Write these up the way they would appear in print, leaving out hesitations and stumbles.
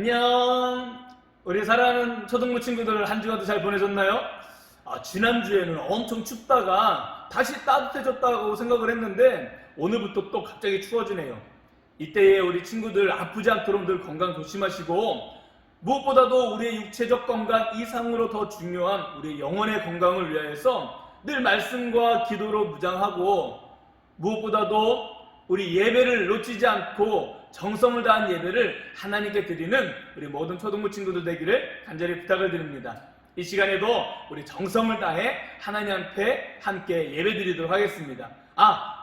안녕. 우리 사랑하는 초등부 친구들 한 주간도 잘 보내셨나요? 지난주에는 엄청 춥다가 다시 따뜻해졌다고 생각을 했는데 오늘부터 또 갑자기 추워지네요. 이때에 우리 친구들 아프지 않도록 늘 건강 조심하시고, 무엇보다도 우리의 육체적 건강 이상으로 더 중요한 우리 영혼의 건강을 위하여서 늘 말씀과 기도로 무장하고, 무엇보다도 우리 예배를 놓치지 않고 정성을 다한 예배를 하나님께 드리는 우리 모든 초등부 친구들 되기를 간절히 부탁을 드립니다. 이 시간에도 우리 정성을 다해 하나님 앞에 함께 예배 드리도록 하겠습니다.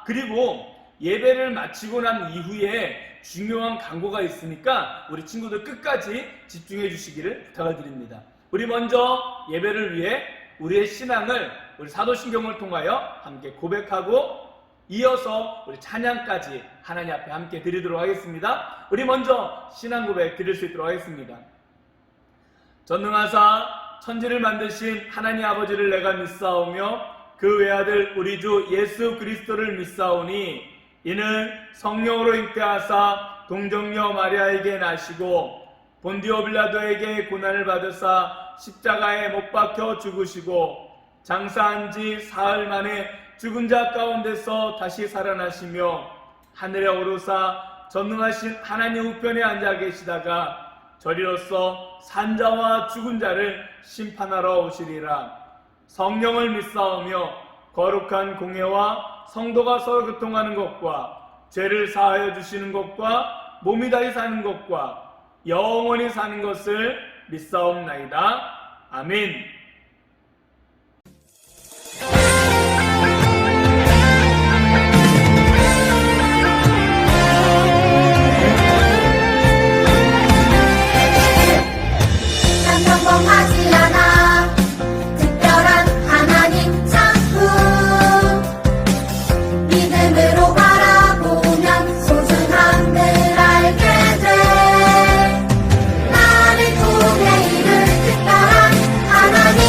그리고 예배를 마치고 난 이후에 중요한 광고가 있으니까 우리 친구들 끝까지 집중해 주시기를 부탁을 드립니다. 우리 먼저 예배를 위해 우리의 신앙을 우리 사도신경을 통하여 함께 고백하고, 이어서 우리 찬양까지 하나님 앞에 함께 드리도록 하겠습니다. 우리 먼저 신앙 고백 드릴 수 있도록 하겠습니다. 전능하사 천지를 만드신 하나님 아버지를 내가 믿사오며 그 외아들 우리 주 예수 그리스도를 믿사오니, 이는 성령으로 잉태하사 동정녀 마리아에게 나시고 본디오 빌라도에게 고난을 받으사 십자가에 못 박혀 죽으시고 장사한 지 사흘 만에 죽은 자 가운데서 다시 살아나시며 하늘에 오르사 전능하신 하나님 우편에 앉아 계시다가 저리로서 산자와 죽은 자를 심판하러 오시리라. 성령을 믿사오며 거룩한 공회와 성도가 서로 교통하는 것과 죄를 사하여 주시는 것과 몸이 다시 사는 것과 영원히 사는 것을 믿사옵나이다. 아멘. 평범하지 않아 특별한 하나님 창품, 믿음으로 바라보면 소중함을 알게 돼. 나를 통해 이룰 특별한 하나님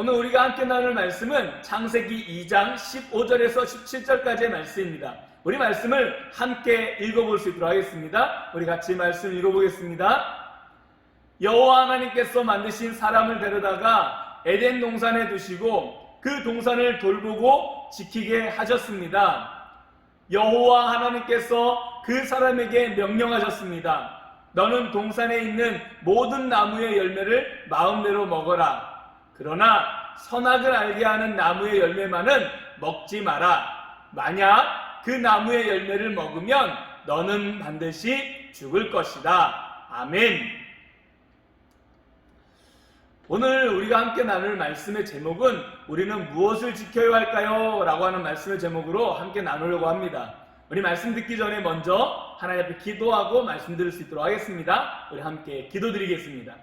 오늘 우리가 함께 나눌 말씀은 창세기 2장 15절에서 17절까지의 말씀입니다. 우리 말씀을 함께 읽어볼 수 있도록 하겠습니다. 우리 같이 말씀 읽어보겠습니다. 여호와 하나님께서 만드신 사람을 데려다가 에덴 동산에 두시고 그 동산을 돌보고 지키게 하셨습니다. 여호와 하나님께서 그 사람에게 명령하셨습니다. 너는 동산에 있는 모든 나무의 열매를 마음대로 먹어라. 그러나 선악을 알게 하는 나무의 열매만은 먹지 마라. 만약 그 나무의 열매를 먹으면 너는 반드시 죽을 것이다. 아멘. 오늘 우리가 함께 나눌 말씀의 제목은 우리는 무엇을 지켜야 할까요? 라고 하는 말씀의 제목으로 함께 나누려고 합니다. 우리 말씀 듣기 전에 먼저 하나님 앞에 기도하고 말씀 드릴 수 있도록 하겠습니다. 우리 함께 기도드리겠습니다.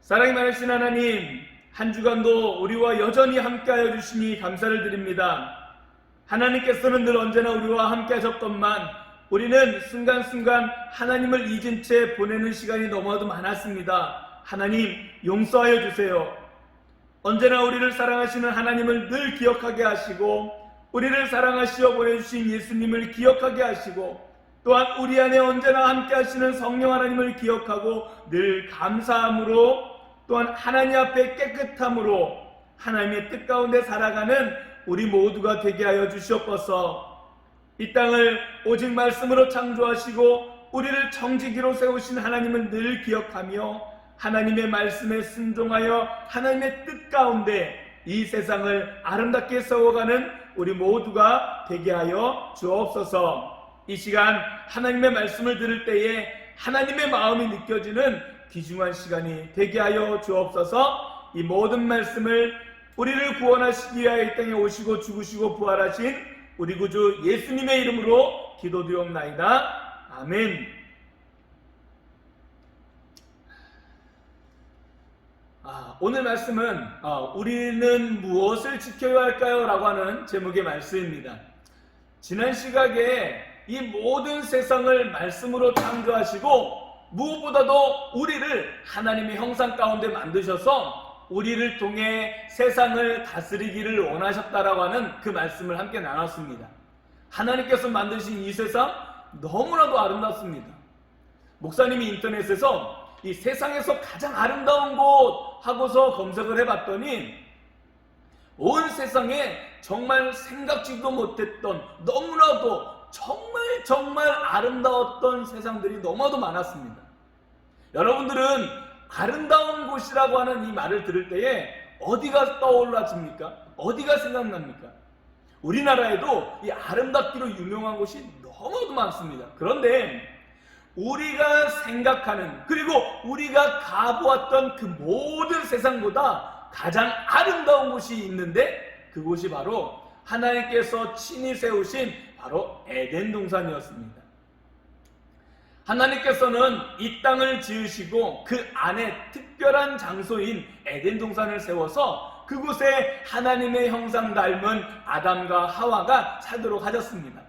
사랑이 많으신 하나님, 한 주간도 우리와 여전히 함께하여 주시니 감사를 드립니다. 하나님께서는 늘 언제나 우리와 함께 하셨건만 우리는 순간순간 하나님을 잊은 채 보내는 시간이 너무나도 많았습니다. 하나님, 용서하여 주세요. 언제나 우리를 사랑하시는 하나님을 늘 기억하게 하시고 우리를 사랑하시어 보내주신 예수님을 기억하게 하시고 또한 우리 안에 언제나 함께 하시는 성령 하나님을 기억하고 늘 감사함으로 또한 하나님 앞에 깨끗함으로 하나님의 뜻 가운데 살아가는 우리 모두가 되게 하여 주시옵소서. 이 땅을 오직 말씀으로 창조하시고 우리를 정직이로 세우신 하나님을 늘 기억하며 하나님의 말씀에 순종하여 하나님의 뜻 가운데 이 세상을 아름답게 세워가는 우리 모두가 되게 하여 주옵소서. 이 시간 하나님의 말씀을 들을 때에 하나님의 마음이 느껴지는 귀중한 시간이 되게 하여 주옵소서. 이 모든 말씀을 우리를 구원하시기 위하여 이 땅에 오시고 죽으시고 부활하신 우리 구주 예수님의 이름으로 기도드리옵나이다. 아멘. 오늘 말씀은 우리는 무엇을 지켜야 할까요? 라고 하는 제목의 말씀입니다. 지난 시각에 이 모든 세상을 말씀으로 창조하시고 무엇보다도 우리를 하나님의 형상 가운데 만드셔서 우리를 통해 세상을 다스리기를 원하셨다라고 하는 그 말씀을 함께 나눴습니다. 하나님께서 만드신 이 세상 너무나도 아름답습니다. 목사님이 인터넷에서 이 세상에서 가장 아름다운 곳 하고서 검색을 해봤더니 온 세상에 정말 생각지도 못했던 너무나도 정말 아름다웠던 세상들이 너무나도 많았습니다. 여러분들은 아름다운 곳이라고 하는 이 말을 들을 때에 어디가 떠올라집니까? 어디가 생각납니까? 우리나라에도 이 아름답기로 유명한 곳이 너무나도 많습니다. 그런데 우리가 생각하는 그리고 우리가 가보았던 그 모든 세상보다 가장 아름다운 곳이 있는데 그곳이 바로 하나님께서 친히 세우신 바로 에덴 동산이었습니다. 하나님께서는 이 땅을 지으시고 그 안에 특별한 장소인 에덴 동산을 세워서 그곳에 하나님의 형상 닮은 아담과 하와가 살도록 하셨습니다.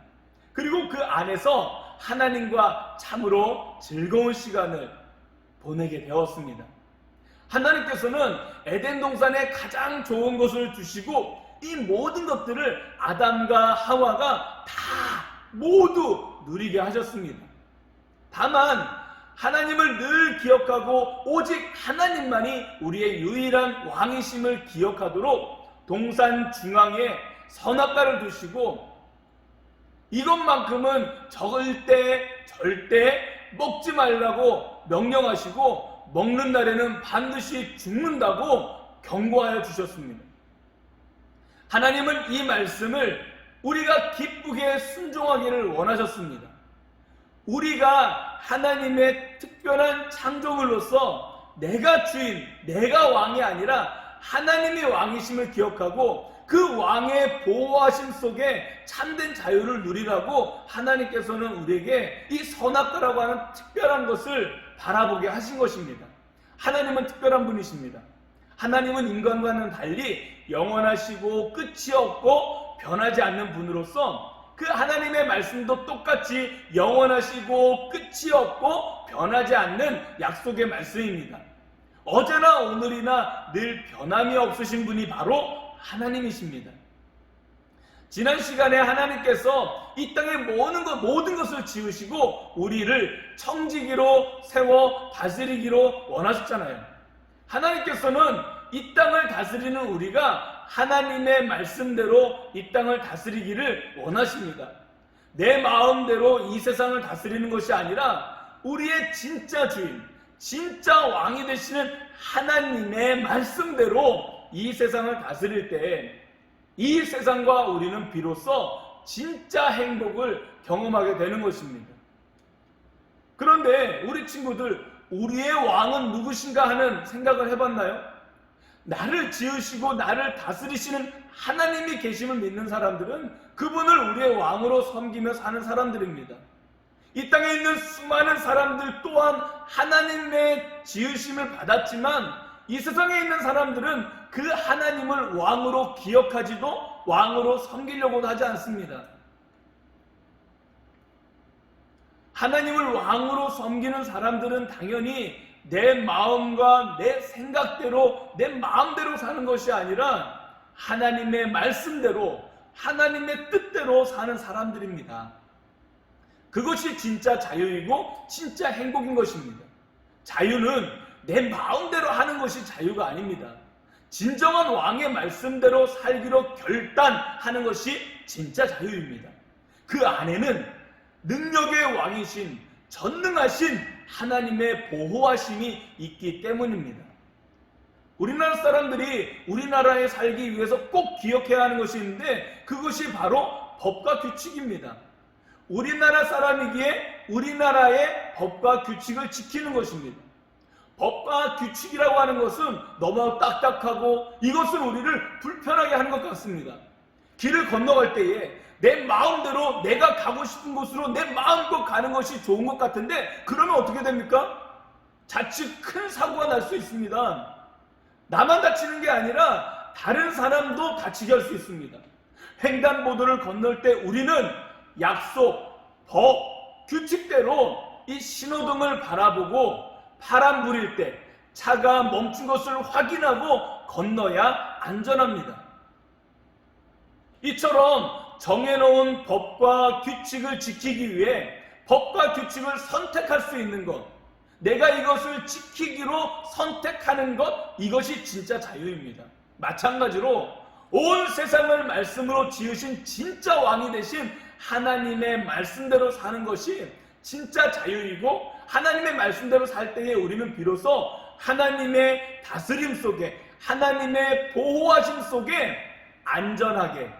그리고 그 안에서 하나님과 참으로 즐거운 시간을 보내게 되었습니다. 하나님께서는 에덴 동산에 가장 좋은 것을 주시고 이 모든 것들을 아담과 하와가 다 모두 누리게 하셨습니다. 다만 하나님을 늘 기억하고 오직 하나님만이 우리의 유일한 왕이심을 기억하도록 동산 중앙에 선악과를 두시고 이것만큼은 절대 먹지 말라고 명령하시고 먹는 날에는 반드시 죽는다고 경고하여 주셨습니다. 하나님은 이 말씀을 우리가 기쁘게 순종하기를 원하셨습니다. 우리가 하나님의 특별한 창조물로서 내가 주인, 내가 왕이 아니라 하나님의 왕이심을 기억하고 그 왕의 보호하심 속에 참된 자유를 누리라고 하나님께서는 우리에게 이 선악과라고 하는 특별한 것을 바라보게 하신 것입니다. 하나님은 특별한 분이십니다. 하나님은 인간과는 달리 영원하시고 끝이 없고 변하지 않는 분으로서 그 하나님의 말씀도 똑같이 영원하시고 끝이 없고 변하지 않는 약속의 말씀입니다. 어제나 오늘이나 늘 변함이 없으신 분이 바로 하나님이십니다. 지난 시간에 하나님께서 이 땅의 모든 것을 지으시고 우리를 청지기로 세워 다스리기로 원하셨잖아요. 하나님께서는 이 땅을 다스리는 우리가 하나님의 말씀대로 이 땅을 다스리기를 원하십니다. 내 마음대로 이 세상을 다스리는 것이 아니라 우리의 진짜 주인, 진짜 왕이 되시는 하나님의 말씀대로 이 세상을 다스릴 때 이 세상과 우리는 비로소 진짜 행복을 경험하게 되는 것입니다. 그런데 우리 친구들, 우리의 왕은 누구신가 하는 생각을 해봤나요? 나를 지으시고 나를 다스리시는 하나님이 계심을 믿는 사람들은 그분을 우리의 왕으로 섬기며 사는 사람들입니다. 이 땅에 있는 수많은 사람들 또한 하나님의 지으심을 받았지만 이 세상에 있는 사람들은 그 하나님을 왕으로 기억하지도 왕으로 섬기려고도 하지 않습니다. 하나님을 왕으로 섬기는 사람들은 당연히 내 마음과 내 생각대로 내 마음대로 사는 것이 아니라 하나님의 말씀대로 하나님의 뜻대로 사는 사람들입니다. 그것이 진짜 자유이고 진짜 행복인 것입니다. 자유는 내 마음대로 하는 것이 자유가 아닙니다. 진정한 왕의 말씀대로 살기로 결단하는 것이 진짜 자유입니다. 그 안에는 능력의 왕이신 전능하신 하나님의 보호하심이 있기 때문입니다. 우리나라 사람들이 우리나라에 살기 위해서 꼭 기억해야 하는 것이 있는데 그것이 바로 법과 규칙입니다. 우리나라 사람이기에 우리나라의 법과 규칙을 지키는 것입니다. 법과 규칙이라고 하는 것은 너무 딱딱하고 이것은 우리를 불편하게 하는 것 같습니다. 길을 건너갈 때에 내 마음대로 내가 가고 싶은 곳으로 내 마음껏 가는 것이 좋은 것 같은데 그러면 어떻게 됩니까? 자칫 큰 사고가 날 수 있습니다. 나만 다치는 게 아니라 다른 사람도 다치게 할 수 있습니다. 횡단보도를 건널 때 우리는 약속, 법, 규칙대로 이 신호등을 바라보고 파란 불일 때 차가 멈춘 것을 확인하고 건너야 안전합니다. 이처럼 정해놓은 법과 규칙을 지키기 위해 법과 규칙을 선택할 수 있는 것, 내가 이것을 지키기로 선택하는 것, 이것이 진짜 자유입니다. 마찬가지로 온 세상을 말씀으로 지으신 진짜 왕이 되신 하나님의 말씀대로 사는 것이 진짜 자유이고 하나님의 말씀대로 살 때에 우리는 비로소 하나님의 다스림 속에 하나님의 보호하심 속에 안전하게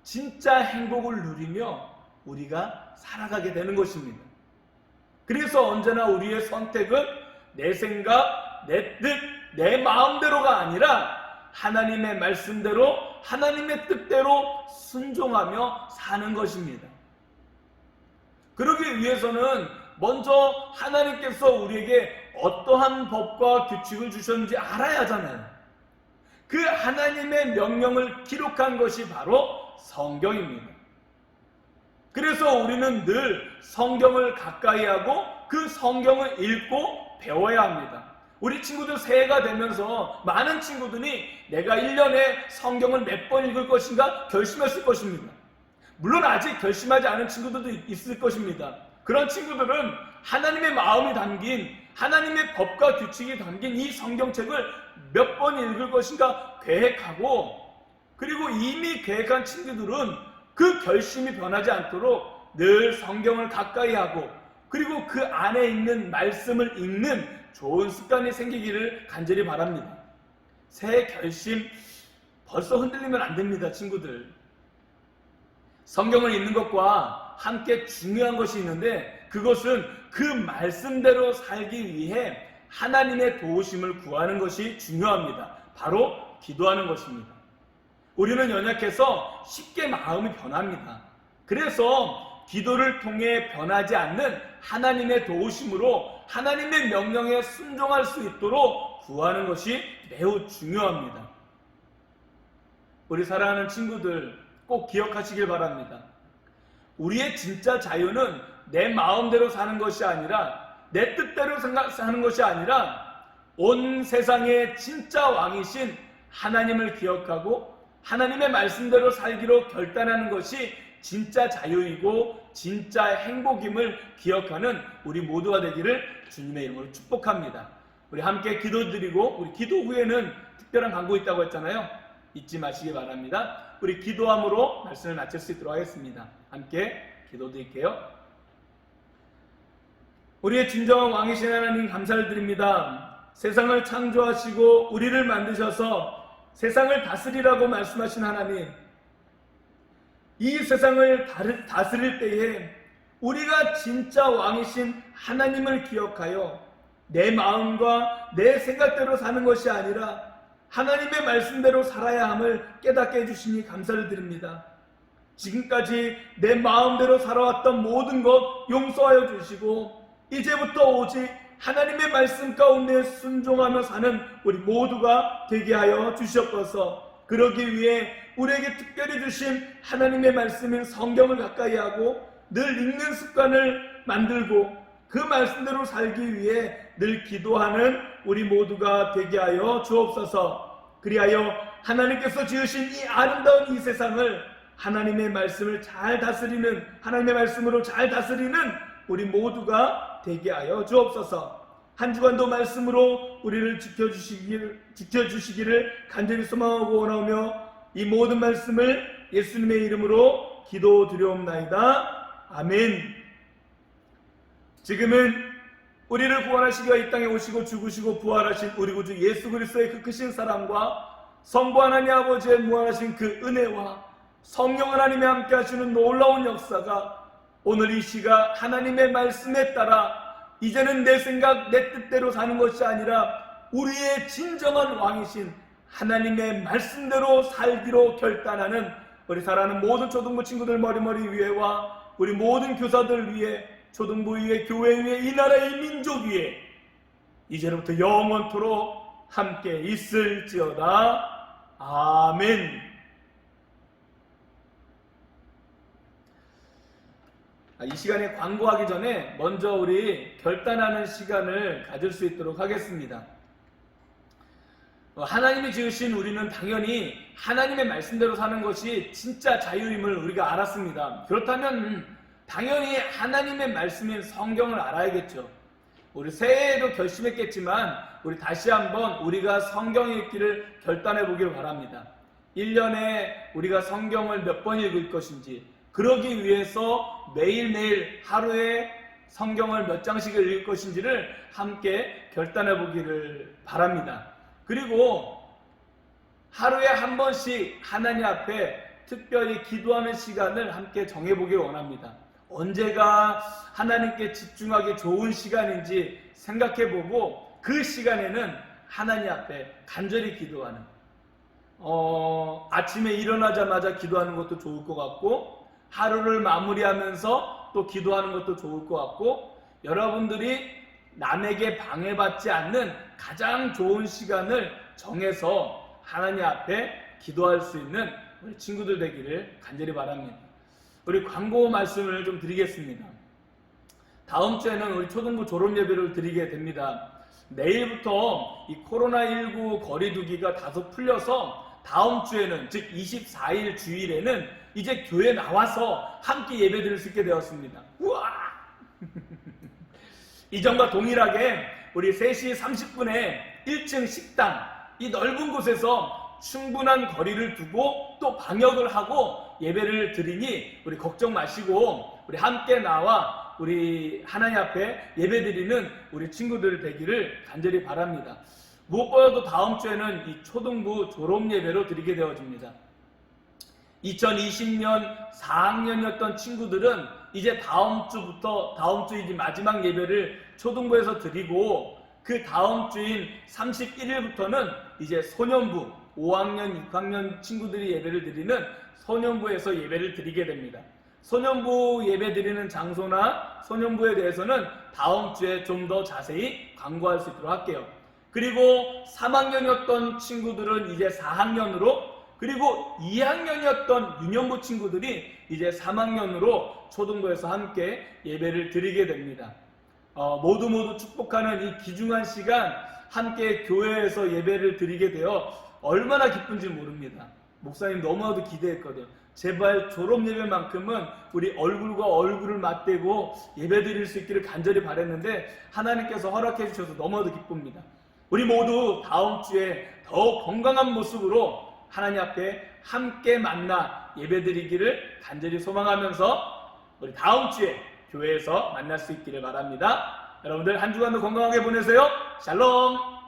진짜 행복을 누리며 우리가 살아가게 되는 것입니다. 그래서 언제나 우리의 선택은 내 생각, 내 뜻, 내 마음대로가 아니라 하나님의 말씀대로 하나님의 뜻대로 순종하며 사는 것입니다. 그러기 위해서는 먼저 하나님께서 우리에게 어떠한 법과 규칙을 주셨는지 알아야 하잖아요. 그 하나님의 명령을 기록한 것이 바로 성경입니다. 그래서 우리는 늘 성경을 가까이 하고 그 성경을 읽고 배워야 합니다. 우리 친구들 새해가 되면서 많은 친구들이 내가 1년에 성경을 몇 번 읽을 것인가 결심했을 것입니다. 물론 아직 결심하지 않은 친구들도 있을 것입니다. 그런 친구들은 하나님의 마음이 담긴 하나님의 법과 규칙이 담긴 이 성경책을 몇 번 읽을 것인가 계획하고, 그리고 이미 계획한 친구들은 그 결심이 변하지 않도록 늘 성경을 가까이 하고 그리고 그 안에 있는 말씀을 읽는 좋은 습관이 생기기를 간절히 바랍니다. 새해 결심 벌써 흔들리면 안 됩니다, 친구들. 성경을 읽는 것과 함께 중요한 것이 있는데 그것은 그 말씀대로 살기 위해 하나님의 도우심을 구하는 것이 중요합니다. 바로 기도하는 것입니다. 우리는 연약해서 쉽게 마음이 변합니다. 그래서 기도를 통해 변하지 않는 하나님의 도우심으로 하나님의 명령에 순종할 수 있도록 구하는 것이 매우 중요합니다. 우리 사랑하는 친구들 꼭 기억하시길 바랍니다. 우리의 진짜 자유는 내 마음대로 사는 것이 아니라 내 뜻대로 사는 것이 아니라 온 세상의 진짜 왕이신 하나님을 기억하고 하나님의 말씀대로 살기로 결단하는 것이 진짜 자유이고 진짜 행복임을 기억하는 우리 모두가 되기를 주님의 이름으로 축복합니다. 우리 함께 기도드리고 우리 기도 후에는 특별한 광고 있다고 했잖아요. 잊지 마시기 바랍니다. 우리 기도함으로 말씀을 마칠 수 있도록 하겠습니다. 함께 기도드릴게요. 우리의 진정한 왕이신 하나님 감사를 드립니다. 세상을 창조하시고 우리를 만드셔서 세상을 다스리라고 말씀하신 하나님, 이 세상을 다스릴 때에 우리가 진짜 왕이신 하나님을 기억하여 내 마음과 내 생각대로 사는 것이 아니라 하나님의 말씀대로 살아야 함을 깨닫게 해주시니 감사를 드립니다. 지금까지 내 마음대로 살아왔던 모든 것 용서하여 주시고 이제부터 오직 하나님의 말씀 가운데 순종하며 사는 우리 모두가 되게 하여 주시옵소서. 그러기 위해 우리에게 특별히 주신 하나님의 말씀인 성경을 가까이 하고 늘 읽는 습관을 만들고 그 말씀대로 살기 위해 늘 기도하는 우리 모두가 되게 하여 주옵소서. 그리하여 하나님께서 지으신 이 아름다운 이 세상을 하나님의 말씀을 잘 다스리는, 하나님의 말씀으로 잘 다스리는 우리 모두가 되게 하여 주옵소서. 한 주간도 말씀으로 우리를 지켜주시기를 간절히 소망하고 원하오며 이 모든 말씀을 예수님의 이름으로 기도드리옵나이다. 아멘. 지금은 우리를 구원하시기 위해 이 땅에 오시고 죽으시고 부활하신 우리 구주 예수 그리스도의 그 크신 사랑과 성부 하나님 아버지의 무한하신 그 은혜와 성령 하나님이 함께 하시는 놀라운 역사가 오늘 이 시가 하나님의 말씀에 따라 이제는 내 생각 내 뜻대로 사는 것이 아니라 우리의 진정한 왕이신 하나님의 말씀대로 살기로 결단하는 우리 사랑하는 모든 초등부 친구들 머리머리 위에와 우리 모든 교사들 위에, 초등부 위에, 교회 위에, 이 나라의 민족 위에 이제부터 영원토록 함께 있을지어다. 아멘. 이 시간에 광고하기 전에 먼저 우리 결단하는 시간을 가질 수 있도록 하겠습니다. 하나님이 지으신 우리는 당연히 하나님의 말씀대로 사는 것이 진짜 자유임을 우리가 알았습니다. 그렇다면 당연히 하나님의 말씀인 성경을 알아야겠죠. 우리 새해에도 결심했겠지만 우리 다시 한번 우리가 성경 읽기를 결단해 보기를 바랍니다. 1년에 우리가 성경을 몇 번 읽을 것인지, 그러기 위해서 매일매일 하루에 성경을 몇 장씩 읽을 것인지를 함께 결단해 보기를 바랍니다. 그리고 하루에 한 번씩 하나님 앞에 특별히 기도하는 시간을 함께 정해보길 원합니다. 언제가 하나님께 집중하기 좋은 시간인지 생각해보고 그 시간에는 하나님 앞에 간절히 기도하는, 아침에 일어나자마자 기도하는 것도 좋을 것 같고 하루를 마무리하면서 또 기도하는 것도 좋을 것 같고, 여러분들이 남에게 방해받지 않는 가장 좋은 시간을 정해서 하나님 앞에 기도할 수 있는 우리 친구들 되기를 간절히 바랍니다. 우리 광고 말씀을 좀 드리겠습니다. 다음 주에는 우리 초등부 졸업 예배를 드리게 됩니다. 내일부터 이 코로나19 거리두기가 다소 풀려서 다음 주에는, 즉 24일 주일에는 이제 교회 나와서 함께 예배 드릴 수 있게 되었습니다. 우와! 이전과 동일하게 우리 3시 30분에 1층 식당, 이 넓은 곳에서 충분한 거리를 두고 또 방역을 하고 예배를 드리니 우리 걱정 마시고 우리 함께 나와 우리 하나님 앞에 예배 드리는 우리 친구들 되기를 간절히 바랍니다. 무엇보다도 다음 주에는 이 초등부 졸업 예배로 드리게 되어집니다. 2020년 4학년이었던 친구들은 이제 다음 주 이제 마지막 예배를 초등부에서 드리고, 그 다음 주인 31일부터는 이제 소년부 5학년, 6학년 친구들이 예배를 드리는 소년부에서 예배를 드리게 됩니다. 소년부 예배 드리는 장소나 소년부에 대해서는 다음 주에 좀 더 자세히 광고할 수 있도록 할게요. 그리고 3학년이었던 친구들은 이제 4학년으로, 그리고 2학년이었던 유년부 친구들이 이제 3학년으로 초등부에서 함께 예배를 드리게 됩니다. 모두 축복하는 이 귀중한 시간 함께 교회에서 예배를 드리게 되어 얼마나 기쁜지 모릅니다. 목사님 너무나도 기대했거든. 제발 졸업 예배만큼은 우리 얼굴과 얼굴을 맞대고 예배 드릴 수 있기를 간절히 바랬는데 하나님께서 허락해 주셔서 너무나도 기쁩니다. 우리 모두 다음 주에 더욱 건강한 모습으로 하나님 앞에 함께 만나 예배 드리기를 간절히 소망하면서 우리 다음 주에 교회에서 만날 수 있기를 바랍니다. 여러분들 한 주간도 건강하게 보내세요. 샬롬.